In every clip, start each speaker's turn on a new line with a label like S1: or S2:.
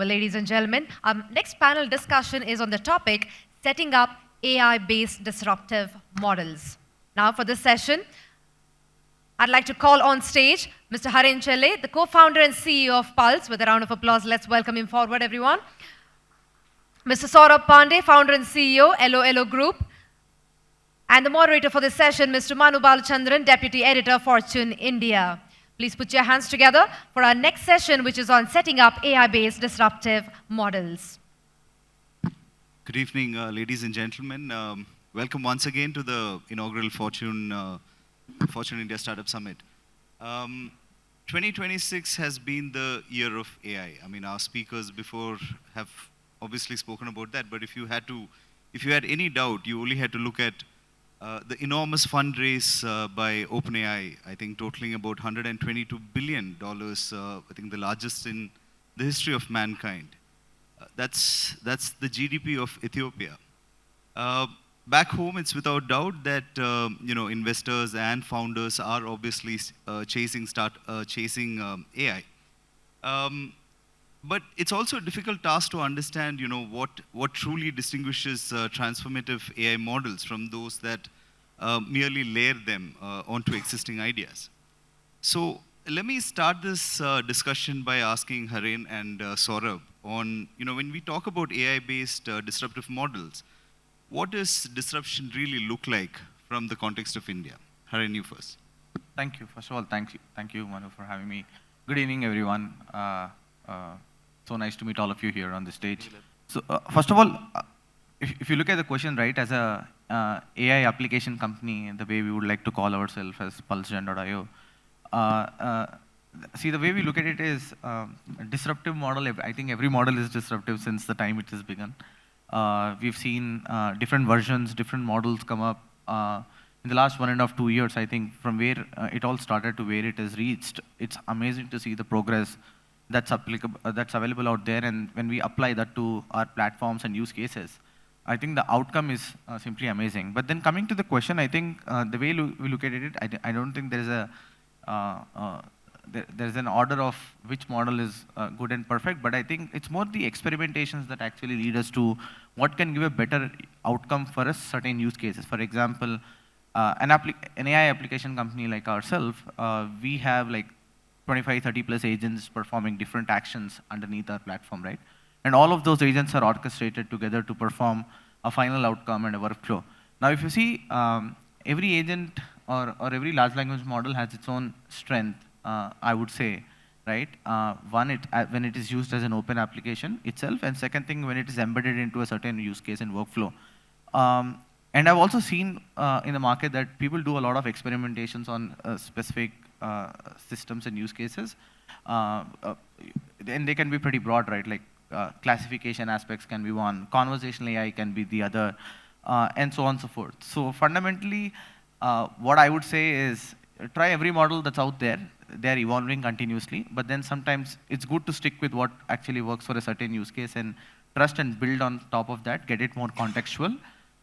S1: Well, ladies and gentlemen, our next panel discussion is on the topic, setting up AI-based disruptive models. Now for this session, I'd like to call on stage Mr. Haren, the co-founder and CEO of Pulse. With a round of applause, let's welcome him forward, everyone. Mr. Saurabh Pandey, founder and CEO, Eloelo Group. And the moderator for this session, Mr. Manu Balachandran, Deputy Editor, Fortune India. Please put your hands together for our next session, which is on setting up AI-based disruptive models.
S2: Good evening, ladies and gentlemen. Welcome once again to the inaugural Fortune India Startup Summit. 2026 has been the year of AI. I mean, our speakers before have obviously spoken about that, but if you had any doubt, you only had to look at the enormous fundraise by OpenAI, I think totaling about $122 billion, I think the largest in the history of mankind. That's the GDP of Ethiopia. Back home, it's without doubt that investors and founders are obviously chasing AI. But it's also a difficult task to understand, what truly distinguishes transformative AI models from those that merely layer them onto existing ideas. So let me start this discussion by asking Haren and Saurabh on, when we talk about AI-based disruptive models, what does disruption really look like from the context of India? Haren, you first.
S3: Thank you. First of all, thank you, Manu, for having me. Good evening, everyone. So nice to meet all of you here on the stage. So first of all, if you look at the question, right, as a AI application company, the way we would like to call ourselves as PulseGen.io, see, the way we look at it is a disruptive model. I think every model is disruptive since the time it has begun. We've seen different versions, different models come up in the last 1.5 to 2 years, I think, from where it all started to where it has reached. It's amazing to see the progress that's available out there, and when we apply that to our platforms and use cases, I think the outcome is simply amazing. But then coming to the question, I think the way we look at it, I don't think there's an order of which model is good and perfect, but I think it's more the experimentations that actually lead us to what can give a better outcome for a certain use cases. For example, an AI application company like ourselves, we have like 25, 30 plus agents performing different actions underneath our platform, right? And all of those agents are orchestrated together to perform a final outcome and a workflow. Now, if you see, every agent or every large language model has its own strength, I would say, right? One, when it is used as an open application itself, and second thing, when it is embedded into a certain use case and workflow. And I've also seen in the market that people do a lot of experimentations on specific systems and use cases. And they can be pretty broad, right? Like classification aspects can be one, conversational AI can be the other, and so on and so forth. So fundamentally, what I would say is try every model that's out there. They're evolving continuously, but then sometimes it's good to stick with what actually works for a certain use case and trust and build on top of that, get it more contextual,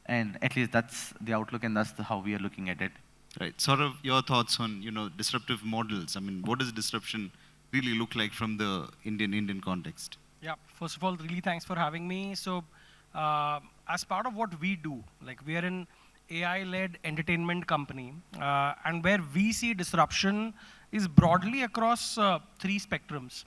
S3: and at least that's the outlook and that's how we are looking at it.
S2: Right. Sort of your thoughts on, disruptive models. I mean, what does disruption really look like from the Indian context?
S4: Yeah, first of all, really thanks for having me. So as part of what we do, like we are an AI-led entertainment company, and where we see disruption is broadly across 3 spectrums.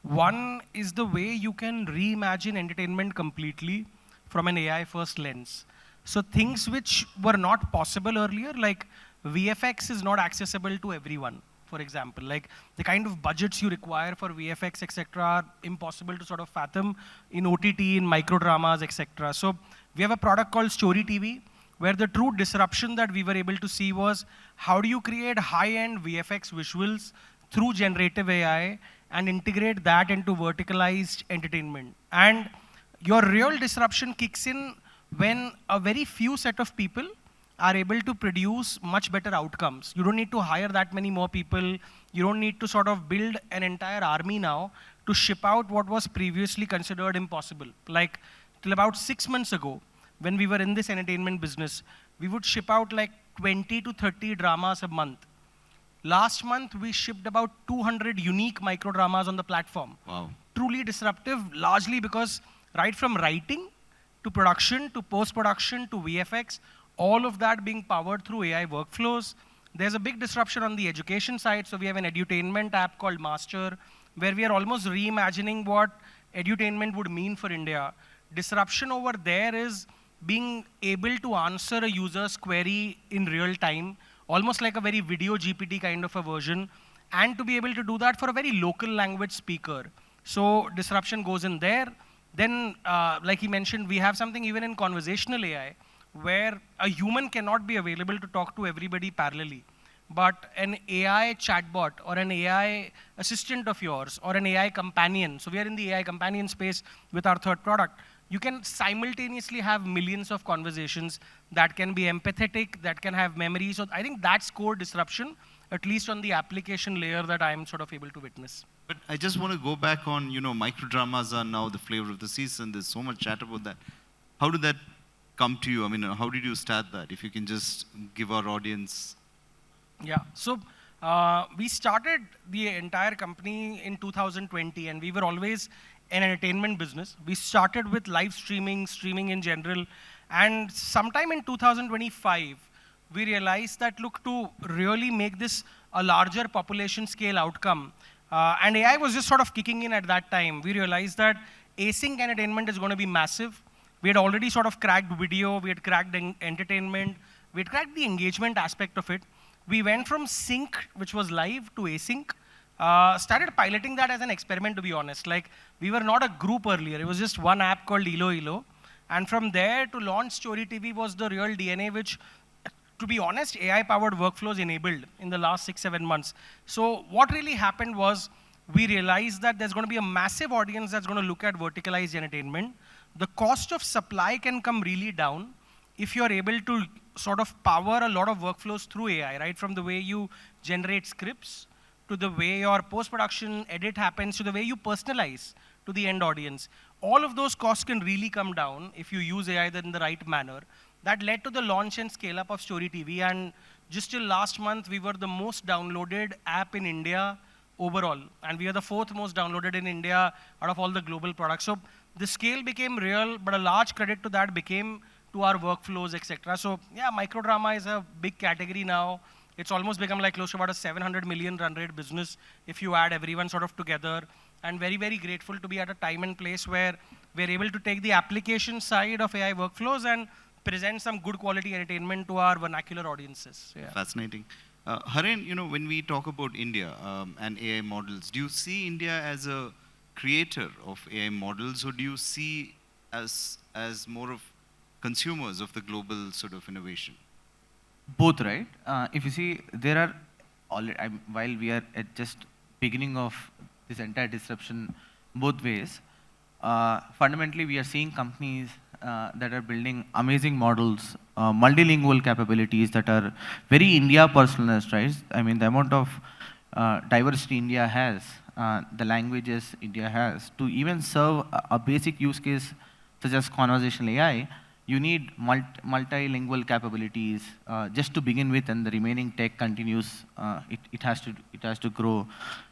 S4: One is the way you can reimagine entertainment completely from an AI-first lens. So things which were not possible earlier, like VFX is not accessible to everyone, for example. Like the kind of budgets you require for VFX, etc., are impossible to sort of fathom in OTT, in microdramas, etc. So we have a product called Story TV, where the true disruption that we were able to see was how do you create high-end VFX visuals through generative AI and integrate that into verticalized entertainment. And your real disruption kicks in when a very few set of people are able to produce much better outcomes. You don't need to hire that many more people. You don't need to sort of build an entire army now to ship out what was previously considered impossible. Like till about 6 months ago, when we were in this entertainment business, we would ship out like 20 to 30 dramas a month. Last month, we shipped about 200 unique microdramas on the platform.
S2: Wow.
S4: truly disruptive, largely because right from writing to production to post-production to VFX, all of that being powered through AI workflows. There's a big disruption on the education side. So we have an edutainment app called Master, where we are almost reimagining what edutainment would mean for India. Disruption over there is being able to answer a user's query in real time, almost like a very video GPT kind of a version, and to be able to do that for a very local language speaker. So disruption goes in there. Then, like he mentioned, we have something even in conversational AI, where a human cannot be available to talk to everybody parallelly. But an AI chatbot or an AI assistant of yours or an AI companion, so we are in the AI companion space with our third product, you can simultaneously have millions of conversations that can be empathetic, that can have memory. So I think that's core disruption, at least on the application layer that I'm sort of able to witness.
S2: But I just want to go back on, microdramas are now the flavor of the season. There's so much chat about that. How did that come to you? I mean, how did you start that? If you can just give our audience.
S4: Yeah, so we started the entire company in 2020, and we were always an entertainment business. We started with live streaming in general, and sometime in 2025, we realized that, look, to really make this a larger population scale outcome, and AI was just sort of kicking in at that time, we realized that async entertainment is going to be massive. We had already sort of cracked video, we had cracked entertainment, we had cracked the engagement aspect of it. We went from sync, which was live, to async. Started piloting that as an experiment, to be honest. Like, we were not a group earlier. It was just one app called Eloelo. And from there to launch Story TV was the real DNA, which, to be honest, AI-powered workflows enabled in the last 6-7 months. So what really happened was we realized that there's going to be a massive audience that's going to look at verticalized entertainment. The cost of supply can come really down if you're able to sort of power a lot of workflows through AI, right? From the way you generate scripts, to the way your post-production edit happens, to the way you personalize to the end audience. All of those costs can really come down if you use AI in the right manner. That led to the launch and scale up of Story TV, and just till last month, we were the most downloaded app in India overall, and we are the 4th most downloaded in India out of all the global products. So the scale became real, but a large credit to that became to our workflows, etc. So yeah, microdrama is a big category now. It's almost become like close to about a 700 million run rate business if you add everyone sort of together. And very, very grateful to be at a time and place where we're able to take the application side of AI workflows and present some good quality entertainment to our vernacular audiences. Yeah.
S2: Fascinating. Haren, when we talk about India and AI models, do you see India as a creator of AI models, or do you see as more of consumers of the global sort of innovation?
S3: Both, right? If you see, there are while we are at just beginning of this entire disruption both ways, fundamentally we are seeing companies that are building amazing models, multilingual capabilities that are very India personalized, right? I mean, the amount of diversity India has, the languages India has, to even serve a basic use case such as conversational AI, you need multilingual capabilities just to begin with, and the remaining tech continues. It has to grow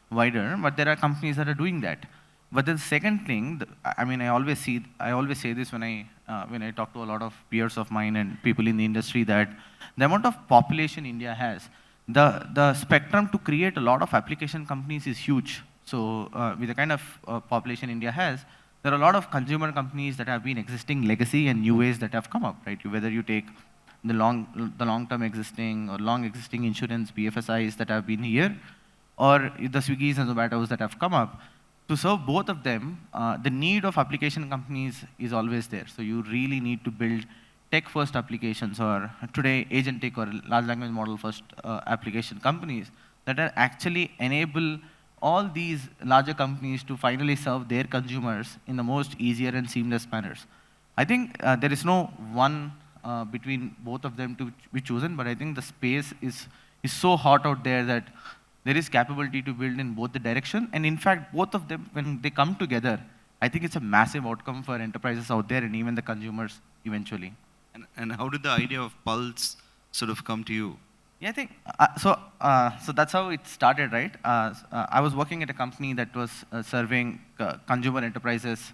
S3: wider. But there are companies that are doing that. But the second thing, I mean, I always say this when I talk to a lot of peers of mine and people in the industry, that the amount of population India has, the spectrum to create a lot of application companies is huge. So with the kind of population India has, there are a lot of consumer companies that have been existing legacy and new ways that have come up, right? Whether you take the long-term existing or long existing insurance BFSIs that have been here, or the Swiggies and Zomatos that have come up. To serve both of them, the need of application companies is always there. So you really need to build tech-first applications, or today agentic or large language model-first application companies that are actually enable all these larger companies to finally serve their consumers in the most easier and seamless manners. I think there is no one between both of them to be chosen, but I think the space is so hot out there that there is capability to build in both the direction. And in fact, both of them, when they come together, I think it's a massive outcome for enterprises out there and even the consumers eventually.
S2: And how did the idea of Pulse sort of come to you?
S3: Yeah, I think so. That's how it started, right? I was working at a company that was serving consumer enterprises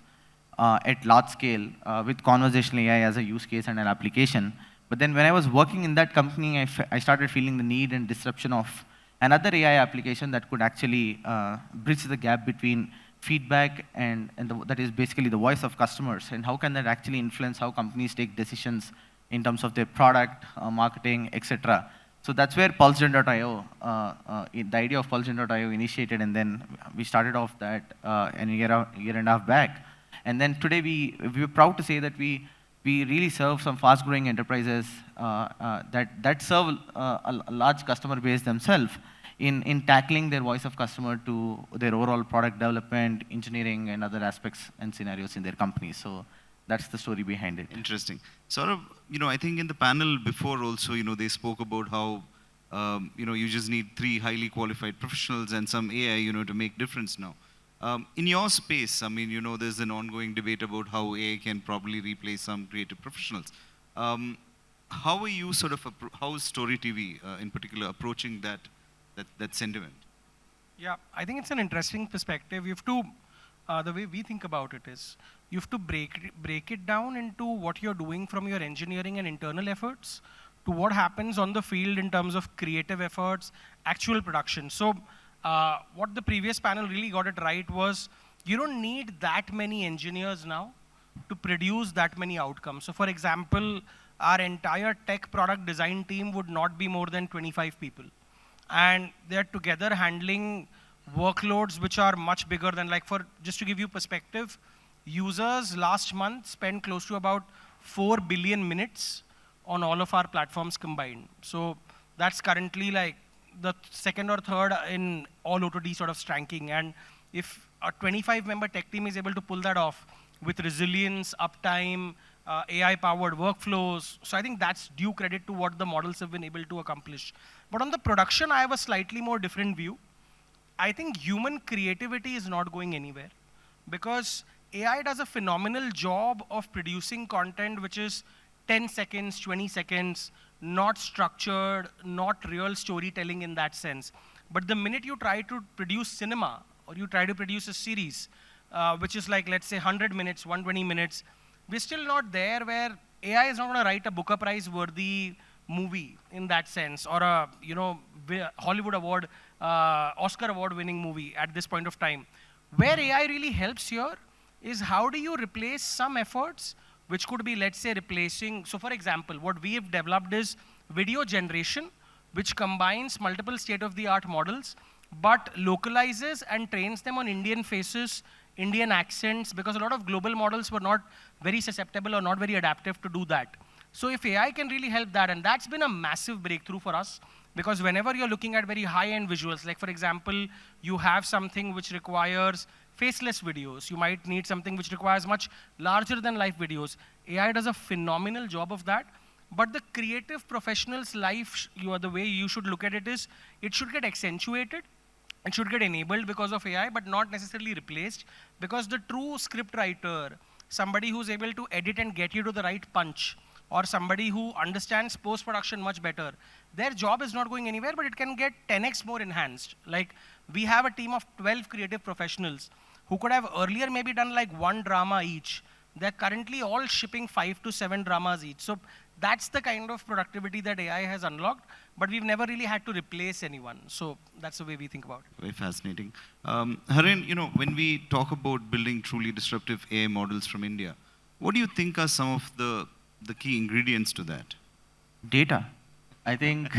S3: at large scale with conversational AI as a use case and an application. But then when I was working in that company, I started feeling the need and disruption of another AI application that could actually bridge the gap between feedback and that is basically the voice of customers, and how can that actually influence how companies take decisions in terms of their product, marketing, etc. So that's where PulseGen.io, the idea of PulseGen.io initiated, and then we started off that a year and a half back. And then today we're proud to say that we really serve some fast-growing enterprises that serve a large customer base themselves in tackling their voice of customer to their overall product development, engineering, and other aspects and scenarios in their companies. So that's the story behind it.
S2: Interesting. Saurabh, I think in the panel before also, they spoke about how, you just need 3 highly qualified professionals and some AI, to make difference now. In your space, there's an ongoing debate about how AI can probably replace some creative professionals. How are you how is Story TV in particular approaching that sentiment?
S4: Yeah, I think it's an interesting perspective. You have to, the way we think about it is, you have to break it down into what you're doing from your engineering and internal efforts to what happens on the field in terms of creative efforts, actual production. So what the previous panel really got it right was, you don't need that many engineers now to produce that many outcomes. So for example, our entire tech product design team would not be more than 25 people. And they're together handling workloads which are much bigger than, just to give you perspective, users last month spent close to about 4 billion minutes on all of our platforms combined. So that's currently the second or third in all OTT sort of ranking. And if a 25-member tech team is able to pull that off with resilience, uptime, AI-powered workflows, so I think that's due credit to what the models have been able to accomplish. But on the production, I have a slightly more different view. I think human creativity is not going anywhere because AI does a phenomenal job of producing content which is 10 seconds, 20 seconds, not structured, not real storytelling in that sense. But the minute you try to produce cinema or you try to produce a series, which is let's say 100 minutes, 120 minutes, we're still not there where AI is not going to write a Booker Prize worthy movie in that sense, or a Hollywood award, Oscar award winning movie at this point of time. Where AI really helps here is how do you replace some efforts which could be, let's say, replacing. So for example, what we have developed is video generation, which combines multiple state-of-the-art models, but localizes and trains them on Indian faces, Indian accents, because a lot of global models were not very susceptible or not very adaptive to do that. So if AI can really help that, and that's been a massive breakthrough for us, because whenever you're looking at very high-end visuals, like for example, you have something which requires faceless videos, you might need something which requires much larger than life videos. AI does a phenomenal job of that, but the creative professional's life, the way you should look at it is, it should get accentuated, it should get enabled because of AI, but not necessarily replaced, because the true script writer, somebody who's able to edit and get you to the right punch, or somebody who understands post-production much better, their job is not going anywhere, but it can get 10x more enhanced. Like, we have a team of 12 creative professionals who could have earlier maybe done 1 drama each. They're currently all shipping 5 to 7 dramas each. So that's the kind of productivity that AI has unlocked, but we've never really had to replace anyone. So that's the way we think about it.
S2: Very fascinating. Haren, when we talk about building truly disruptive AI models from India, what do you think are some of the key ingredients to that?
S3: Data. I think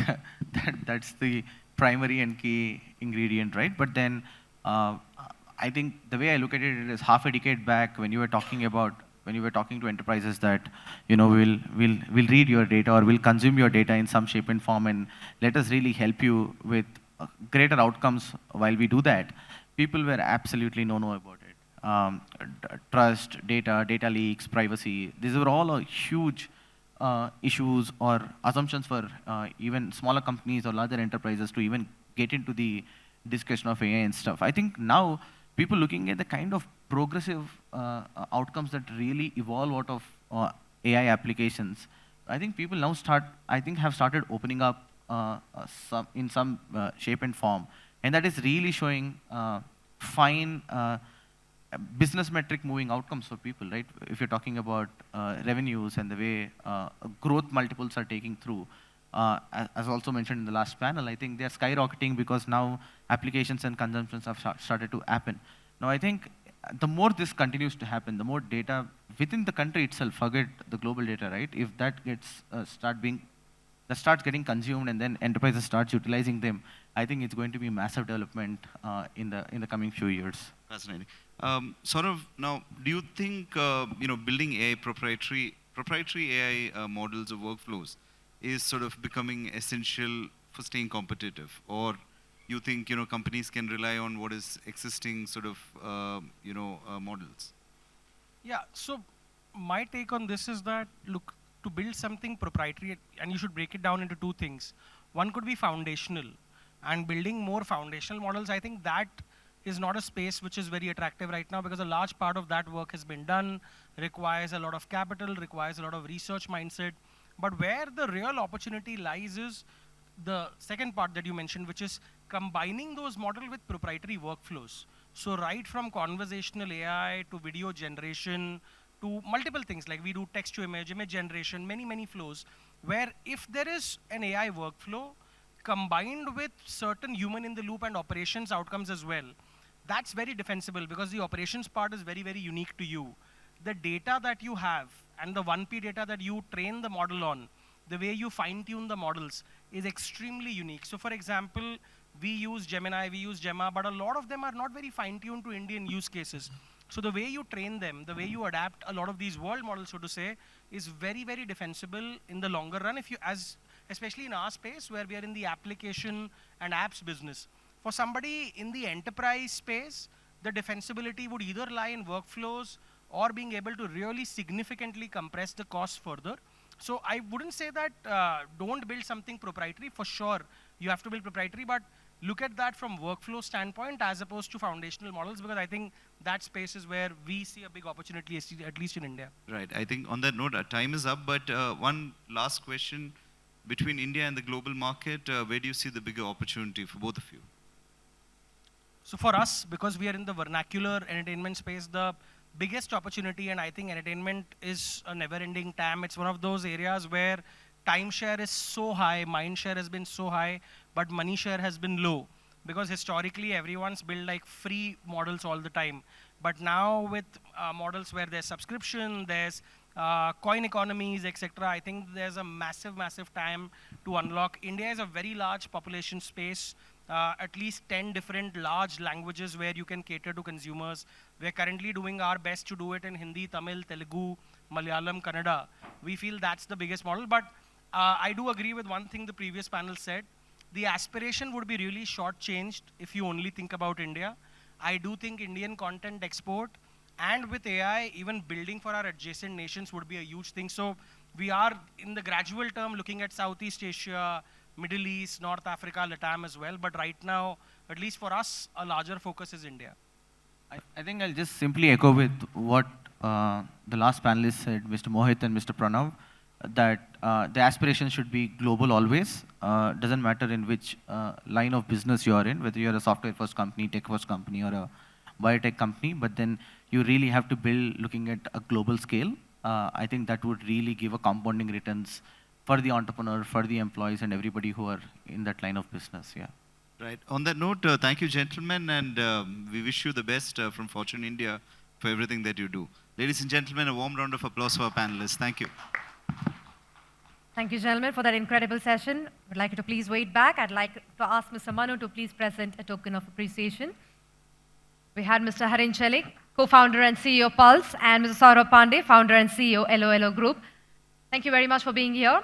S3: that's the primary and key ingredient, right? But then I think the way I look at it is half a decade back when you were talking to enterprises that, we'll read your data or we'll consume your data in some shape and form and let us really help you with greater outcomes while we do that. People were absolutely no about it. Trust, data leaks, privacy, these were all huge issues or assumptions for even smaller companies or larger enterprises to even get into the discussion of AI and stuff. I think now people looking at the kind of progressive outcomes that really evolve out of AI applications, I think people now have started opening up in some shape and form. And that is really showing fine business metric moving outcomes for people, right? If you're talking about revenues and the way growth multiples are taking through, as also mentioned in the last panel, I think they're skyrocketing because now applications and consumptions have started to happen. Now, I think the more this continues to happen, the more data within the country itself, forget the global data, right? If that gets starts getting consumed and then enterprises starts utilizing them, I think it's going to be massive development in the coming few years.
S2: Fascinating. Saurabh, now, do you think building AI proprietary AI models or workflows is sort of becoming essential for staying competitive, or you think companies can rely on what is existing sort of models?
S4: Yeah, so my take on this is that, look, to build something proprietary, and you should break it down into two things. One could be foundational, and building more foundational models, I think that is not a space which is very attractive right now, because a large part of that work has been done, requires a lot of capital, requires a lot of research mindset. But where the real opportunity lies is the second part that you mentioned, which is combining those models with proprietary workflows. So right from conversational AI to video generation to multiple things, like we do text to image, image generation, many flows, where if there is an AI workflow combined with certain human in the loop and operations outcomes as well, that's very defensible, because the operations part is very unique to you. The data that you have and the 1P data that you train the model on, the way you fine tune the models is extremely unique. So for example, we use Gemini, we use Gemma, but a lot of them are not very fine tuned to Indian use cases. So the way you train them, the way you adapt a lot of these world models, so to say, is very defensible in the longer run, especially in our space where we are in the application and apps business. For somebody in the enterprise space, the defensibility would either lie in workflows or being able to really significantly compress the cost further. So I wouldn't say that don't build something proprietary. For sure, you have to build proprietary, but look at that from workflow standpoint as opposed to foundational models, because I think that space is where we see a big opportunity, at least in India.
S2: Right. I think on that note, our time is up, but one last question. Between India and the global market, where do you see the bigger opportunity for both of you?
S4: So for us, because we are in the vernacular entertainment space, the biggest opportunity, and I think entertainment is a never-ending TAM. It's one of those areas where time share is so high, mind share has been so high, but money share has been low. Because historically, everyone's built like free models all the time. But now with models where there's subscription, there's coin economies, etc., I think there's a massive TAM to unlock. India is a very large population space. At least 10 different large languages where you can cater to consumers. We're currently doing our best to do it in Hindi, Tamil, Telugu, Malayalam, Kannada. We feel that's the biggest model, but I do agree with one thing the previous panel said. The aspiration would be really short-changed if you only think about India. I do think Indian content export and with AI, even building for our adjacent nations would be a huge thing. So we are in the gradual term looking at Southeast Asia, Middle East, North Africa, LATAM as well. But right now, at least for us, a larger focus is India.
S3: I think I'll just simply echo with what the last panelists said, Mr. Mohit and Mr. Pranav, that the aspiration should be global always. Doesn't matter in which line of business you are in, whether you're a software-first company, tech-first company, or a biotech company, but then you really have to build looking at a global scale. I think that would really give a compounding returns for the entrepreneur, for the employees, and everybody who are in that line of business. Yeah.
S2: Right. On that note, thank you, gentlemen, and we wish you the best from Fortune India for everything that you do. Ladies and gentlemen, a warm round of applause for our panelists. Thank you.
S1: Thank you, gentlemen, for that incredible session. I'd like you to please wait back. I'd like to ask Mr. Manu to please present a token of appreciation. We had Mr. Haren Chelle, co-founder and CEO Pulse, and Mr. Saurabh Pandey, founder and CEO Eloelo Group. Thank you very much for being here.